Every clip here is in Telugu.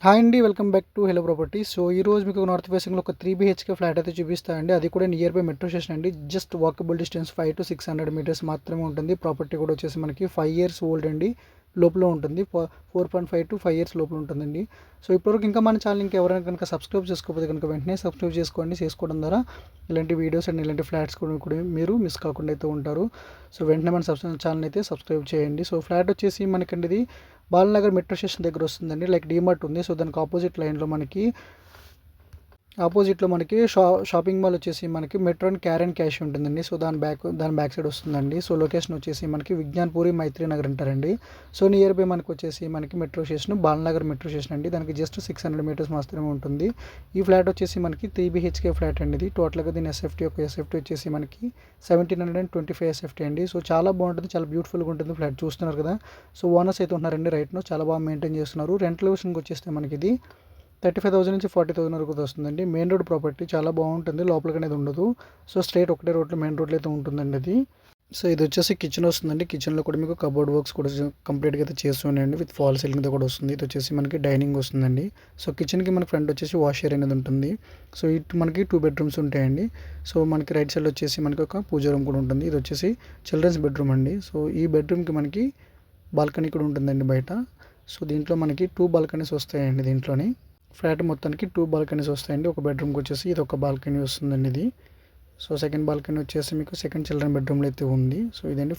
హాయ్ అండి. Welcome back to hello properties. So ఈరోజు మీకు నార్త్ ఫేసింగ్లో ఒక 3 BHK ఫ్లాట్ అయితే చూపిస్తానండి. అది కూడా నియర్ బై మెట్రో స్టేషన్ అండి. Just walkable distance 5 to 600 metres మాత్రమే ఉంటుంది. ప్రాపర్టీ కూడా వచ్చేసి మనకి 5 years ఓల్డ్ అండి. లోపల ఉంటుంది. 4.5 to 5 years లోపల ఉంటుందండి. సో ఇప్పటివరకు ఇంకా మన ఛానల్ ఇంకా ఎవరైనా కనుక సబ్స్క్రైబ్ చేసుకోకపోతే కనుక వెంటనే సబ్స్క్రైబ్ చేసుకోండి. చేసుకోవడం ద్వారా ఇలాంటి వీడియోస్ అండ్ ఇలాంటి ఫ్లాట్స్ కూడా మీరు మిస్ కాకుండా అయితే ఉంటారు. సో వెంటనే మన ఛానల్ అయితే సబ్స్క్రైబ్ చేయండి. సో ఫ్లాట్ వచ్చేసి మనకండి ఇది బాలనగర్ మెట్రో స్టేషన్ దగ్గర వస్తుందండి. లైక్ డీమార్ట్ ఉంది. సో దానికి ఆపోజిట్లో మనకి షాపింగ్ మాల్ వచ్చేసి మనకి మెట్రో అండ్ క్యాష్ ఉంటుందండి. సో దాని బ్యాక్ సైడ్ వస్తుందండి. సో లొకేషన్ వచ్చేసి మనకి విజ్ఞాన్పూరి మైత్రి నగర్ అంటారండి. సో నియర్ బై మనకి వచ్చేసి మనకి metro station Balanagar metro station అండి. దానికి జస్ట్ 600 మీటర్స్ మాత్రమే ఉంటుంది. ఈ ఫ్లాట్ వచ్చేసి మనకి 3 BHK ఫ్లాట్ అండి. ఇది టోటల్గా దీని ఎస్ఎఫ్టీ వచ్చేసి మనకి 1725 SFT అండి. సో చాలా బాగుంటుంది, చాలా బ్యూటిఫుల్గా ఉంటుంది ఫ్లాట్. చూస్తున్నారు కదా. సో ఓనర్స్ అయితే ఉన్నారండి రైట్ నో, చాలా బాగా మెయింటైన్ చేస్తున్నారు. రెంట్ విషయానికి వచ్చేస్తే మనకి ఇది 35,000 నుంచి 40,000 వరకు వస్తుందండి. మెయిన్ రోడ్ ప్రాపర్టీ చాలా బాగుంటుంది, లోపలికి అనేది ఉండదు. సో స్ట్రైట్ ఒకటే రోడ్లో మెయిన్ రోడ్లో అయితే ఉంటుందండి అది. సో ఇది వచ్చేసి కిచెన్ వస్తుందండి. కిచెన్లో కూడా మీకు కబోర్డ్ వర్క్స్ కూడా కంప్లీట్గా అయితే చేస్తున్నాయండి. విత్ ఫాల్ సీలింగ్తో కూడా వస్తుంది. ఇది వచ్చేసి మనకి డైనింగ్ వస్తుందండి. సో కిచెన్కి మన ఫ్రంట్ వచ్చేసి వాష్ ఏరియా అనేది ఉంటుంది. సో ఇటు మనకి 2 bedrooms ఉంటాయండి. సో మనకి రైట్ సైడ్ వచ్చేసి మనకి ఒక పూజ రూమ్ కూడా ఉంటుంది. ఇది వచ్చేసి చిల్డ్రన్స్ బెడ్రూమ్ అండి. సో ఈ బెడ్రూమ్కి మనకి బాల్కనీ కూడా ఉంటుందండి బయట. సో దీంట్లో మనకి 2 balconies వస్తాయండి. దీంట్లోని ఫ్లాట్ మొత్తానికి 2 balconies వస్తాయండి. ఒక బెడ్రూమ్కి వచ్చేసి ఇది ఒక బాల్కనీ వస్తుందండి ఇది. సో సెకండ్ బాల్కనీ వచ్చేసి మీకు సెకండ్ చిల్డ్రన్ బెడ్రూమ్లో అయితే ఉంది. సో ఇదండి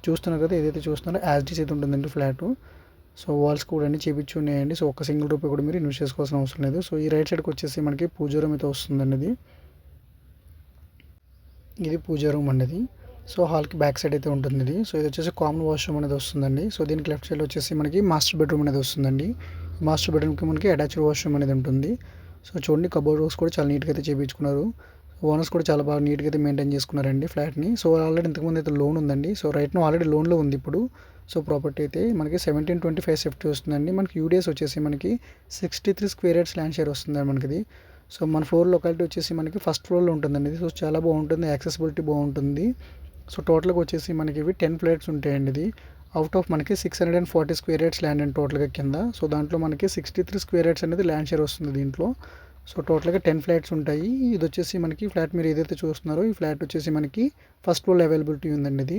చూస్తున్నారు కదా, ఏదైతే చూస్తున్నారో యాజ్ అయితే ఉంటుందండి ఫ్లాట్. సో వాల్స్ కూడా అన్ని చేపించి ఉన్నాయండి. సో ఒక సింగిల్ రూపాయి కూడా మీరు ఇన్వెస్ట్ చేసుకోవాల్సిన అవసరం లేదు. సో ఈ రైట్ సైడ్కి వచ్చేసి మనకి పూజ రూమ్ అయితే వస్తుందండి. ఇది పూజ రూమ్ అనేది. సో హాల్కి బ్యాక్ సైడ్ అయితే ఉంటుంది ఇది. సో ఇది వచ్చేసి కామన్ వాష్రూమ్ అనేది వస్తుందండి. సో దీనికి లెఫ్ట్ సైడ్ వచ్చేసి మనకి మాస్టర్ బెడ్రూమ్ అనేది వస్తుందండి. మాస్టర్ బెడ్రూమ్కి మనకి అటాచ్డ్ వాష్రూమ్ అనేది ఉంటుంది. సో చూడండి, కబోర్డ్ వర్క్స్ కూడా చాలా నీట్గా అయితే చేయించుకున్నారు. ఓనర్స్ కూడా చాలా బాగా నీట్గా అయితే మెయింటైన్ చేసుకున్నారండి ఫ్లాట్ని. సో ఆల్రెడీ ఇంతకుముందు అయితే లోన్ ఉందండి. సో రైట్ నో ఆల్రెడీ లోన్లో ఉంది ఇప్పుడు. సో ప్రాపర్టీ అయితే మనకి 1725 SFT వస్తుందండి. మనకి యూడిఎస్ వచ్చేసి మనకి 63 square yards ల్యాండ్ షేర్ వస్తుంది మనకి. సో మన ఫ్లోర్ లొకాలిటీ వచ్చేసి మనకి ఫస్ట్ ఫ్లోర్లో ఉంటుందండి. సో చాలా బాగుంటుంది, యాక్సెసిబిలిటీ బాగుంటుంది. సో టోటల్గా వచ్చేసి మనకి ఇవి 10 flats ఉంటాయండి. ఇది అవుట్ ఆఫ్ మనకి 640 square yards ల్యాండ్ అండ్ టోటల్గా కింద. సో దాంట్లో మనకి 63 square yards అనేది ల్యాండ్ షేర్ వస్తుంది దీంట్లో. సో టోటల్గా 10 flats ఉంటాయి. ఇది వచ్చేసి మనకి ఫ్లాట్ మీరు ఏదైతే చూస్తున్నారో ఈ ఫ్లాట్ వచ్చేసి మనకి ఫస్ట్ ఫ్లోర్లో అవైలబిలిటీ ఉందండి ఇది.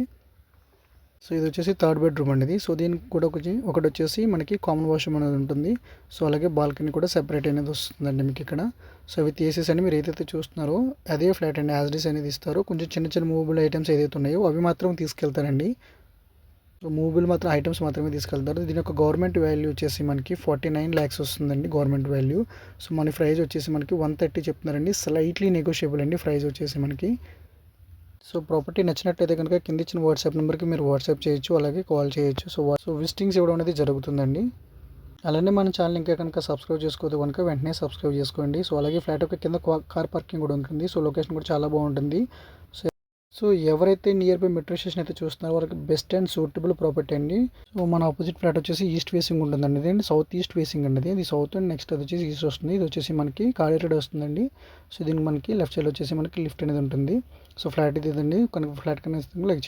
సో ఇది వచ్చేసి థర్డ్ బెడ్రూమ్ అండి. సో దీనికి కూడా ఒకటి వచ్చేసి మనకి కామన్ వాష్రూమ్ అనేది ఉంటుంది. సో అలాగే బాల్కనీ కూడా సెపరేట్ అనేది వస్తుందండి మీకు ఇక్కడ. సో విత్ ఏసీస్ అని మీరు ఏదైతే చూస్తున్నారో అదే ఫ్లాట్ అండి. యాజ్ డీస్ అనేది ఇస్తారు. కొంచెం చిన్న చిన్న మూవబుల్ ఐటమ్స్ ఏదైతే ఉన్నాయో అవి మాత్రం తీసుకెళ్తారండి. సో మూవబుల్ మాత్రం ఐటమ్స్ మాత్రమే తీసుకెళ్తారు. దీని యొక్క గవర్నమెంట్ వాల్యూ వచ్చేసి మనకి 49 lakhs వస్తుందండి గవర్నమెంట్ వాల్యూ. సో మన ప్రైస్ వచ్చేసి మనకి 130 చెప్తున్నారండి. స్లైట్లీ నెగోషియబుల్ అండి ప్రైస్ వచ్చేసి మనకి. సో ప్రాపర్టీ నచ్చినట్లయితే కనుక కింద ఇచ్చిన వాట్సాప్ నెంబర్కి మీరు వాట్సాప్ చేయొచ్చు, అలాగే కాల్ చేయొచ్చు. సో విజిటింగ్స్ ఇవ్వడం అనేది జరుగుతుందండి. అలానే మన ఛానల్ ఇంకా కనుక సబ్స్క్రైబ్ చేసుకోవద్దు కనుక వెంటనే సబ్స్క్రైబ్ చేసుకోండి. సో అలాగే ఫ్లాట్ యొక్క కింద కార్ పార్కింగ్ కూడా ఉంటుంది. సో లొకేషన్ కూడా చాలా బాగుంటుంది. సో సో ఎవరైతే నియర్ బై మెట్రో స్టేషన్ అయితే చూస్తున్నారో వాళ్ళకి బెస్ట్ అండ్ సూటబుల్ ప్రాపర్టీ అండి. సో మన ఆపోజిట్ ఫ్లాట్ వచ్చేసి ఈస్ట్ ఫేసింగ్ ఉంటుందండి. ఇది సౌత్ ఈస్ట్ ఫేసింగ్ అండి. ఇది సౌత్ అండ్ నెక్స్ట్ అది వచ్చేసి ఈస్ట్ వస్తుంది. ఇది వచ్చేసి మనకి కాలేటెడ్ వస్తుందండి. సో దీనికి మనకి లెఫ్ట్ సైడ్ వచ్చేసి మనకి లిఫ్ట్ అనేది ఉంటుంది. సో ఫ్లాట్ ఇది ఇదండి. కనుక ఫ్లాట్ కన్నా లైక్ చేయండి.